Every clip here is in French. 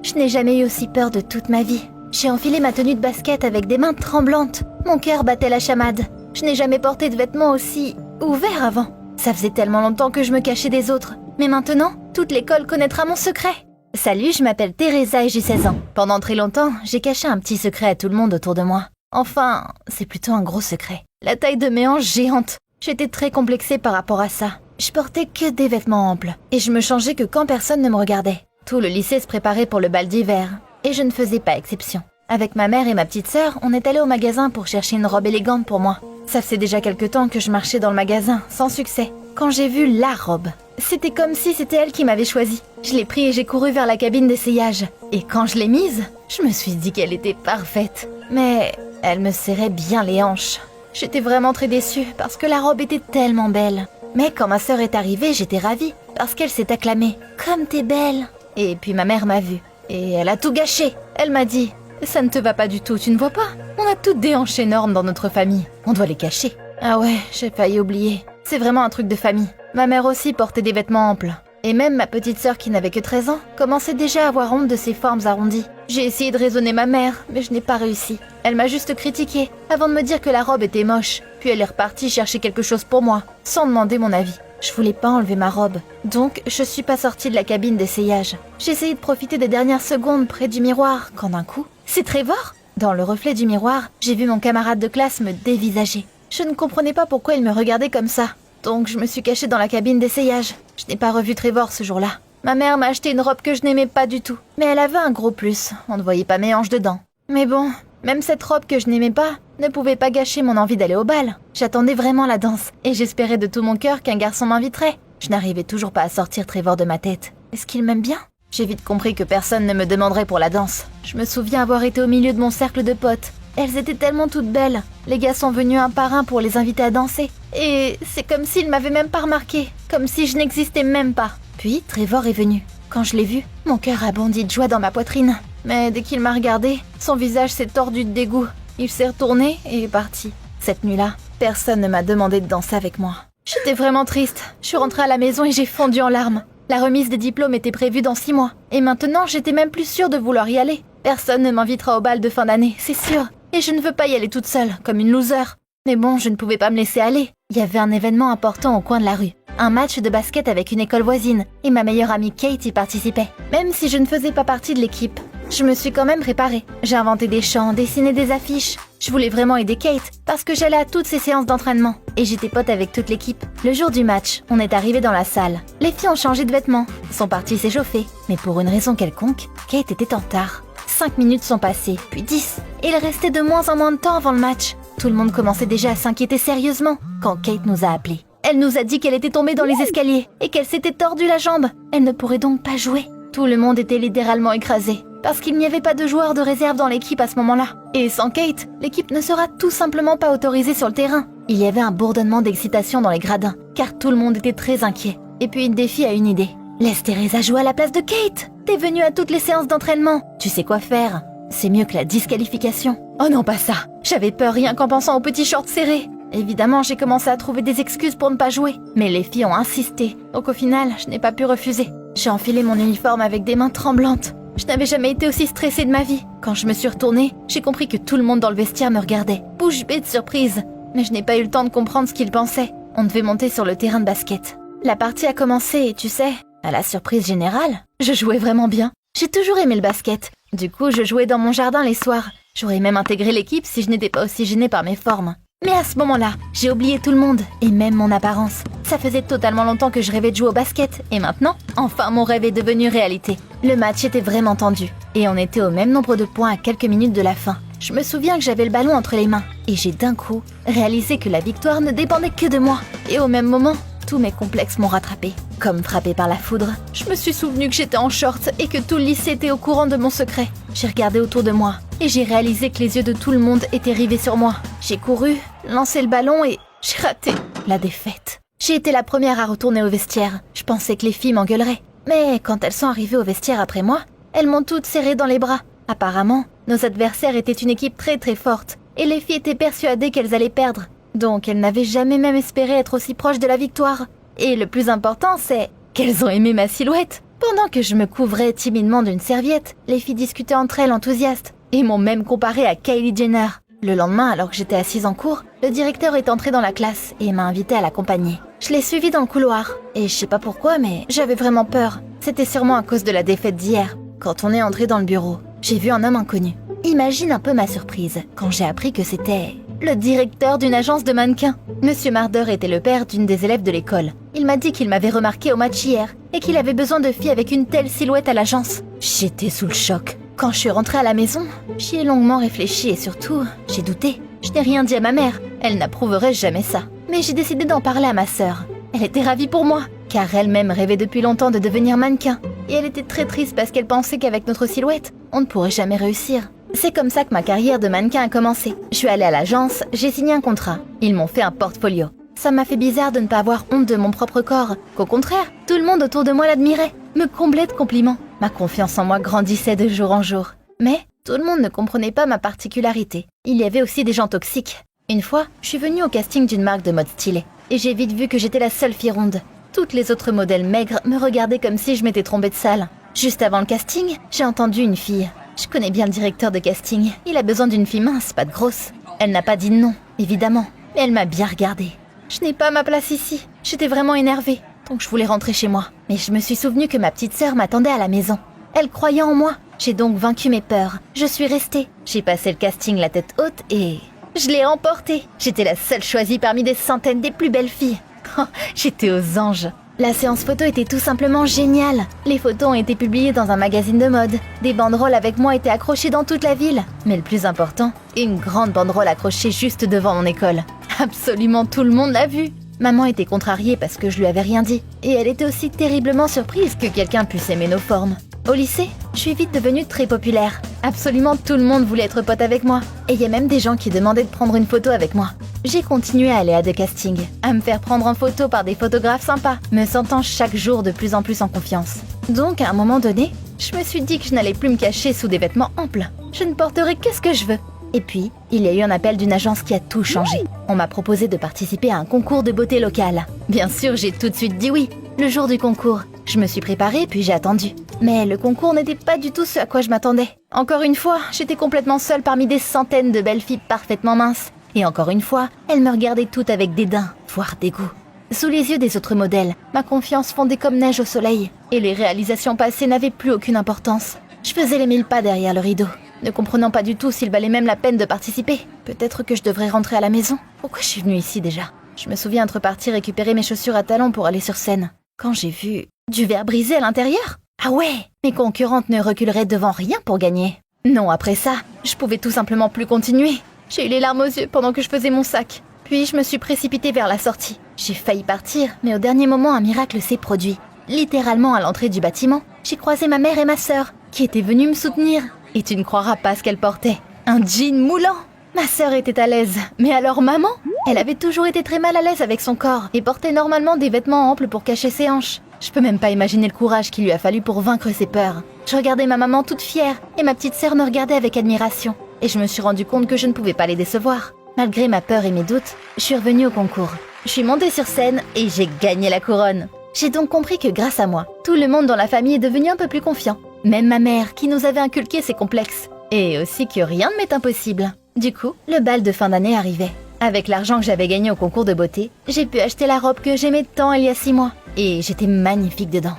Je n'ai jamais eu aussi peur de toute ma vie. J'ai enfilé ma tenue de basket avec des mains tremblantes. Mon cœur battait la chamade. Je n'ai jamais porté de vêtements aussi ouverts avant. Ça faisait tellement longtemps que je me cachais des autres. Mais maintenant, toute l'école connaîtra mon secret. Salut, je m'appelle Teresa et j'ai 16 ans. Pendant très longtemps, j'ai caché un petit secret à tout le monde autour de moi. Enfin, c'est plutôt un gros secret. La taille de mes hanches géante. J'étais très complexée par rapport à ça. Je portais que des vêtements amples. Et je me changeais que quand personne ne me regardait. Tout le lycée se préparait pour le bal d'hiver. Et je ne faisais pas exception. Avec ma mère et ma petite sœur, on est allé au magasin pour chercher une robe élégante pour moi. Ça faisait déjà quelque temps que je marchais dans le magasin, sans succès. Quand j'ai vu la robe, c'était comme si c'était elle qui m'avait choisie. Je l'ai prise et j'ai couru vers la cabine d'essayage. Et quand je l'ai mise, je me suis dit qu'elle était parfaite. Mais elle me serrait bien les hanches. J'étais vraiment très déçue parce que la robe était tellement belle. Mais quand ma sœur est arrivée, j'étais ravie parce qu'elle s'est acclamée. « Comme t'es belle !» Et puis ma mère m'a vue. Et elle a tout gâché. Elle m'a dit « Ça ne te va pas du tout, tu ne vois pas? On a toutes des hanches énormes dans notre famille. On doit les cacher. » Ah ouais, j'ai failli oublier. C'est vraiment un truc de famille. Ma mère aussi portait des vêtements amples. Et même ma petite sœur qui n'avait que 13 ans commençait déjà à avoir honte de ses formes arrondies. J'ai essayé de raisonner ma mère, mais je n'ai pas réussi. Elle m'a juste critiquée avant de me dire que la robe était moche. Puis elle est repartie chercher quelque chose pour moi, sans demander mon avis. Je voulais pas enlever ma robe, donc je suis pas sortie de la cabine d'essayage. J'ai essayé de profiter des dernières secondes près du miroir, quand d'un coup, c'est Trevor! Dans le reflet du miroir, j'ai vu mon camarade de classe me dévisager. Je ne comprenais pas pourquoi il me regardait comme ça. Donc je me suis cachée dans la cabine d'essayage. Je n'ai pas revu Trevor ce jour-là. Ma mère m'a acheté une robe que je n'aimais pas du tout. Mais elle avait un gros plus, on ne voyait pas mes hanches dedans. Mais bon, même cette robe que je n'aimais pas ne pouvait pas gâcher mon envie d'aller au bal. J'attendais vraiment la danse, et j'espérais de tout mon cœur qu'un garçon m'inviterait. Je n'arrivais toujours pas à sortir Trevor de ma tête. Est-ce qu'il m'aime bien? J'ai vite compris que personne ne me demanderait pour la danse. Je me souviens avoir été au milieu de mon cercle de potes. Elles étaient tellement toutes belles. Les gars sont venus un par un pour les inviter à danser. Et c'est comme s'ils m'avaient même pas remarqué. Comme si je n'existais même pas. Puis Trevor est venu. Quand je l'ai vu, mon cœur a bondi de joie dans ma poitrine. Mais dès qu'il m'a regardé, son visage s'est tordu de dégoût. Il s'est retourné et est parti. Cette nuit-là, personne ne m'a demandé de danser avec moi. J'étais vraiment triste. Je suis rentrée à la maison et j'ai fondu en larmes. La remise des diplômes était prévue dans 6 mois. Et maintenant, j'étais même plus sûre de vouloir y aller. Personne ne m'invitera au bal de fin d'année, c'est sûr. Et je ne veux pas y aller toute seule, comme une loser. Mais bon, je ne pouvais pas me laisser aller. Il y avait un événement important au coin de la rue. Un match de basket avec une école voisine. Et ma meilleure amie Kate y participait. Même si je ne faisais pas partie de l'équipe, je me suis quand même préparée. J'ai inventé des chants, dessiné des affiches. Je voulais vraiment aider Kate, parce que j'allais à toutes ses séances d'entraînement. Et j'étais pote avec toute l'équipe. Le jour du match, on est arrivé dans la salle. Les filles ont changé de vêtements, sont parties s'échauffer. Mais pour une raison quelconque, Kate était en retard. 5 minutes sont passées, puis 10. Et il restait de moins en moins de temps avant le match. Tout le monde commençait déjà à s'inquiéter sérieusement quand Kate nous a appelés. Elle nous a dit qu'elle était tombée dans les escaliers et qu'elle s'était tordu la jambe. Elle ne pourrait donc pas jouer. Tout le monde était littéralement écrasé, parce qu'il n'y avait pas de joueurs de réserve dans l'équipe à ce moment-là. Et sans Kate, l'équipe ne sera tout simplement pas autorisée sur le terrain. Il y avait un bourdonnement d'excitation dans les gradins, car tout le monde était très inquiet. Et puis une des filles a une idée. Laisse Teresa jouer à la place de Kate. T'es venue à toutes les séances d'entraînement. Tu sais quoi faire. C'est mieux que la disqualification. Oh non, pas ça. J'avais peur rien qu'en pensant aux petits shorts serrés. Évidemment, j'ai commencé à trouver des excuses pour ne pas jouer. Mais les filles ont insisté. Donc au final, je n'ai pas pu refuser. J'ai enfilé mon uniforme avec des mains tremblantes. Je n'avais jamais été aussi stressée de ma vie. Quand je me suis retournée, j'ai compris que tout le monde dans le vestiaire me regardait, bouche bée de surprise. Mais je n'ai pas eu le temps de comprendre ce qu'ils pensaient. On devait monter sur le terrain de basket. La partie a commencé et tu sais, à la surprise générale, je jouais vraiment bien. J'ai toujours aimé le basket. Du coup, je jouais dans mon jardin les soirs. J'aurais même intégré l'équipe si je n'étais pas aussi gênée par mes formes. Mais à ce moment-là, j'ai oublié tout le monde, et même mon apparence. Ça faisait totalement longtemps que je rêvais de jouer au basket, et maintenant, enfin mon rêve est devenu réalité. Le match était vraiment tendu, et on était au même nombre de points à quelques minutes de la fin. Je me souviens que j'avais le ballon entre les mains, et j'ai d'un coup réalisé que la victoire ne dépendait que de moi. Et au même moment, tous mes complexes m'ont rattrapée. Comme frappée par la foudre, je me suis souvenu que j'étais en short et que tout le lycée était au courant de mon secret. J'ai regardé autour de moi et j'ai réalisé que les yeux de tout le monde étaient rivés sur moi. J'ai couru, lancé le ballon et j'ai raté. La défaite. J'ai été la première à retourner au vestiaire. Je pensais que les filles m'engueuleraient. Mais quand elles sont arrivées au vestiaire après moi, elles m'ont toutes serrée dans les bras. Apparemment, nos adversaires étaient une équipe très très forte et les filles étaient persuadées qu'elles allaient perdre. Donc elles n'avaient jamais même espéré être aussi proches de la victoire. Et le plus important, c'est qu'elles ont aimé ma silhouette. Pendant que je me couvrais timidement d'une serviette, les filles discutaient entre elles enthousiastes et m'ont même comparé à Kylie Jenner. Le lendemain, alors que j'étais assise en cours, le directeur est entré dans la classe et m'a invité à l'accompagner. Je l'ai suivi dans le couloir et je sais pas pourquoi, mais j'avais vraiment peur. C'était sûrement à cause de la défaite d'hier. Quand on est entré dans le bureau, j'ai vu un homme inconnu. Imagine un peu ma surprise quand j'ai appris que c'était le directeur d'une agence de mannequins. Monsieur Marder était le père d'une des élèves de l'école. Il m'a dit qu'il m'avait remarqué au match hier et qu'il avait besoin de filles avec une telle silhouette à l'agence. J'étais sous le choc. Quand je suis rentrée à la maison, j'y ai longuement réfléchi et surtout, j'ai douté. Je n'ai rien dit à ma mère, elle n'approuverait jamais ça. Mais j'ai décidé d'en parler à ma sœur. Elle était ravie pour moi, car elle-même rêvait depuis longtemps de devenir mannequin. Et elle était très triste parce qu'elle pensait qu'avec notre silhouette, on ne pourrait jamais réussir. C'est comme ça que ma carrière de mannequin a commencé. Je suis allée à l'agence, j'ai signé un contrat. Ils m'ont fait un portfolio. Ça m'a fait bizarre de ne pas avoir honte de mon propre corps, qu'au contraire, tout le monde autour de moi l'admirait, me comblait de compliments. Ma confiance en moi grandissait de jour en jour. Mais tout le monde ne comprenait pas ma particularité. Il y avait aussi des gens toxiques. Une fois, je suis venue au casting d'une marque de mode stylée, et j'ai vite vu que j'étais la seule fille ronde. Toutes les autres modèles maigres me regardaient comme si je m'étais trompée de salle. Juste avant le casting, j'ai entendu une fille. Je connais bien le directeur de casting. Il a besoin d'une fille mince, pas de grosse. Elle n'a pas dit non, évidemment, mais elle m'a bien regardée. Je n'ai pas ma place ici. J'étais vraiment énervée, donc je voulais rentrer chez moi. Mais je me suis souvenue que ma petite sœur m'attendait à la maison. Elle croyait en moi. J'ai donc vaincu mes peurs. Je suis restée. J'ai passé le casting la tête haute et je l'ai remporté. J'étais la seule choisie parmi des centaines des plus belles filles. Oh, j'étais aux anges. La séance photo était tout simplement géniale. Les photos ont été publiées dans un magazine de mode. Des banderoles avec moi étaient accrochées dans toute la ville. Mais le plus important, une grande banderole accrochée juste devant mon école. Absolument tout le monde l'a vue. Maman était contrariée parce que je lui avais rien dit. Et elle était aussi terriblement surprise que quelqu'un puisse aimer nos formes. Au lycée, je suis vite devenue très populaire. Absolument tout le monde voulait être pote avec moi. Et il y a même des gens qui demandaient de prendre une photo avec moi. J'ai continué à aller à des castings, à me faire prendre en photo par des photographes sympas, me sentant chaque jour de plus en plus en confiance. Donc à un moment donné, je me suis dit que je n'allais plus me cacher sous des vêtements amples. Je ne porterai que ce que je veux. Et puis, il y a eu un appel d'une agence qui a tout changé. On m'a proposé de participer à un concours de beauté locale. Bien sûr, j'ai tout de suite dit oui. Le jour du concours, je me suis préparée puis j'ai attendu. Mais le concours n'était pas du tout ce à quoi je m'attendais. Encore une fois, j'étais complètement seule parmi des centaines de belles filles parfaitement minces. Et encore une fois, elles me regardaient toutes avec dédain, voire dégoût. Sous les yeux des autres modèles, ma confiance fondait comme neige au soleil. Et les réalisations passées n'avaient plus aucune importance. Je faisais les 1000 pas derrière le rideau, ne comprenant pas du tout s'il valait même la peine de participer. Peut-être que je devrais rentrer à la maison. Pourquoi je suis venue ici déjà? Je me souviens être partie récupérer mes chaussures à talons pour aller sur scène. Quand j'ai vu du verre brisé à l'intérieur? Ah ouais, mes concurrentes ne reculeraient devant rien pour gagner. Non, après ça, je pouvais tout simplement plus continuer. J'ai eu les larmes aux yeux pendant que je faisais mon sac. Puis je me suis précipitée vers la sortie. J'ai failli partir, mais au dernier moment, un miracle s'est produit. Littéralement à l'entrée du bâtiment, j'ai croisé ma mère et ma sœur, qui étaient venues me soutenir. Et tu ne croiras pas ce qu'elle portait. Un jean moulant. Ma sœur était à l'aise, mais alors maman? Elle avait toujours été très mal à l'aise avec son corps et portait normalement des vêtements amples pour cacher ses hanches. Je peux même pas imaginer le courage qu'il lui a fallu pour vaincre ses peurs. Je regardais ma maman toute fière et ma petite sœur me regardait avec admiration. Et je me suis rendu compte que je ne pouvais pas les décevoir. Malgré ma peur et mes doutes, je suis revenue au concours. Je suis montée sur scène et j'ai gagné la couronne. J'ai donc compris que grâce à moi, tout le monde dans la famille est devenu un peu plus confiant. Même ma mère qui nous avait inculqué ses complexes. Et aussi que rien ne m'est impossible. Du coup, le bal de fin d'année arrivait. Avec l'argent que j'avais gagné au concours de beauté, j'ai pu acheter la robe que j'aimais tant il y a 6 mois. Et j'étais magnifique dedans.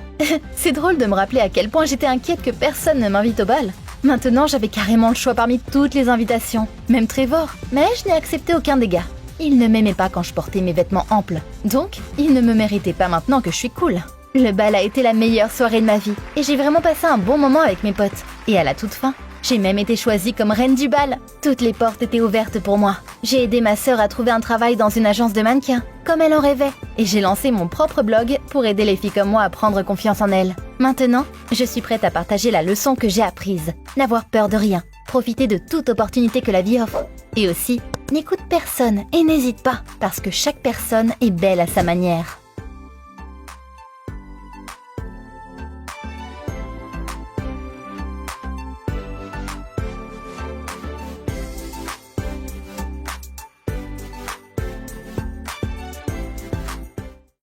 C'est drôle de me rappeler à quel point j'étais inquiète que personne ne m'invite au bal. Maintenant, j'avais carrément le choix parmi toutes les invitations, même Trevor. Mais je n'ai accepté aucun des gars. Il ne m'aimait pas quand je portais mes vêtements amples. Donc, il ne me méritait pas maintenant que je suis cool. Le bal a été la meilleure soirée de ma vie. Et j'ai vraiment passé un bon moment avec mes potes. Et à la toute fin, j'ai même été choisie comme reine du bal. Toutes les portes étaient ouvertes pour moi. J'ai aidé ma sœur à trouver un travail dans une agence de mannequins, comme elle en rêvait. Et j'ai lancé mon propre blog pour aider les filles comme moi à prendre confiance en elles. Maintenant, je suis prête à partager la leçon que j'ai apprise. N'avoir peur de rien. Profiter de toute opportunité que la vie offre. Et aussi, n'écoute personne et n'hésite pas, parce que chaque personne est belle à sa manière.